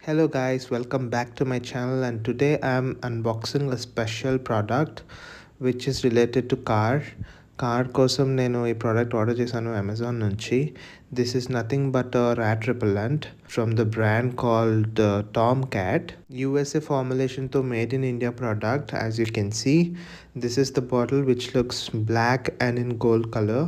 Hello guys, welcome back to my channel, and today I'm unboxing a special product which is related to car కోసం నేను ఈ product order చేశాను Amazon నుంచి. This is nothing but rat repellent from the brand called Tomcat. USA formulationతో made in India product. As you can see, this is the bottle which looks black and in gold color.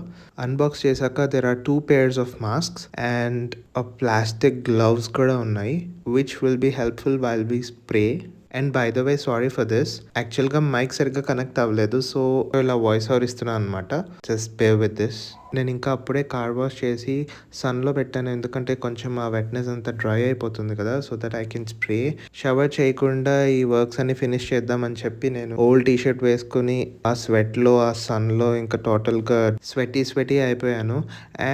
Unbox చేశాక there are 2 pairs of masks and a plastic gloves కూడా ఉన్నాయి, which will be helpful while we spray. And by the way sorry for this, యాక్చువల్గా mike సరిగ్గా connect అవ్వలేదు, so ఇలా voice over ఇస్తున్నాను అనమాట. Just bear with this. నేను ఇంకా అప్పుడే కార్ వాష్ చేసి సన్లో పెట్టాను, ఎందుకంటే కొంచెం ఆ వెట్నెస్ అంతా డ్రై అయిపోతుంది కదా, so that I can spray. Shower చేయకుండా ఈ వర్క్స్ అన్ని ఫినిష్ చేద్దామని చెప్పి నేను ఓల్డ్ టీ షర్ట్ వేసుకుని ఆ స్వెట్లో ఆ సన్లో ఇంకా టోటల్గా స్వెటీ అయిపోయాను.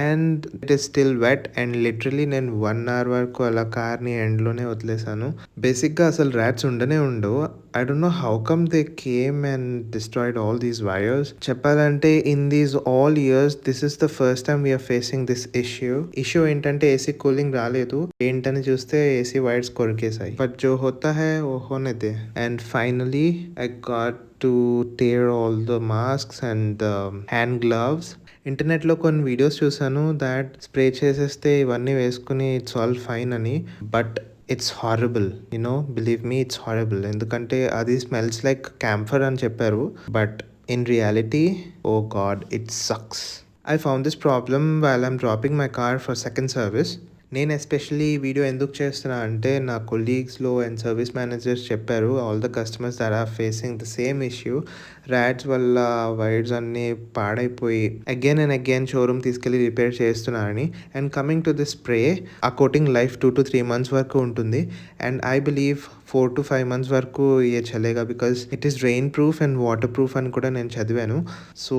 And it is still wet and literally నేను 1 hour వరకు అలా కార్ని ఎండ్లోనే వదిలేసాను. బేసిక్గా అసలు ర్యాట్స్ ఉండనే ఉండవు. I don't know how come they came and destroyed all these wires. చెప్పాలంటే in these all years, this is the first time we are facing this issue. Issue ఏంటంటే ఏసీ కూలింగ్ రాలేదు, ఏంటని చూస్తే ఏసీ వైర్స్ కొరికేసాయి. But జో హోతా హై వో హోనే దే. And finally I got to tear all the masks and the hand gloves. ఇంటర్నెట్లో కొన్ని వీడియోస్ చూసాను దాట్ స్ప్రే చేసేస్తే ఇవన్నీ వేసుకుని ఇట్స్ ఆల్ ఫైన్ అని, but it's horrible, believe me, it's horrible. ఎందుకంటే అది స్మెల్స్ లైక్ క్యాంఫర్ అని చెప్పారు, but in reality, oh god, it sucks. I found this problem while I'm dropping my car for second service. నేను especially ఈ video ఎందుకు చేస్తున్నా అంటే నా కొలీగ్స్లో అండ్ సర్వీస్ మేనేజర్స్ చెప్పారు, all the customers that are facing the same issue. Rats వల్ల wires అన్నీ పాడైపోయి అగైన్ అండ్ అగైన్ షోరూమ్ తీసుకెళ్ళి రిపేర్ చేస్తున్నారని. And coming to this spray, ఆ కోటింగ్ లైఫ్ 2 to 3 months వరకు ఉంటుంది. And I believe 4 to 5 months వరకు ఏ చలేగా, because it is rain proof and water proof అని కూడా నేను చదివాను. So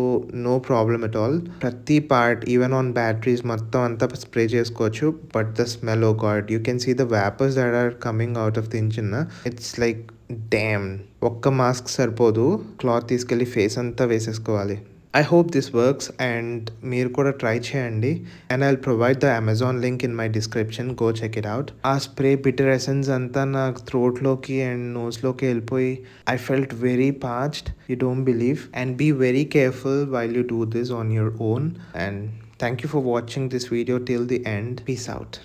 no problem at all. ప్రతి పార్ట్, ఈవెన్ ఆన్ బ్యాటరీస్ మొత్తం అంతా స్ప్రే చేసుకోవచ్చు. But the smell, oh god, you can see the vapours that are coming out of the engine. It's like dam. ఒక్క mask సరిపోదు, cloth తీసుకెళ్ళి face అంతా వేసేసుకోవాలి. I hope this works and మీరు కూడా ట్రై చేయండి. And I will provide the Amazon link in my description, go check it out. ఆ spray bitter essence అంతా నా థ్రోట్లోకి అండ్ నోస్లోకి వెళ్ళిపోయి I felt very parched, you don't believe. And be very careful while you do this on your own. And thank you for watching this video till the end. Peace out.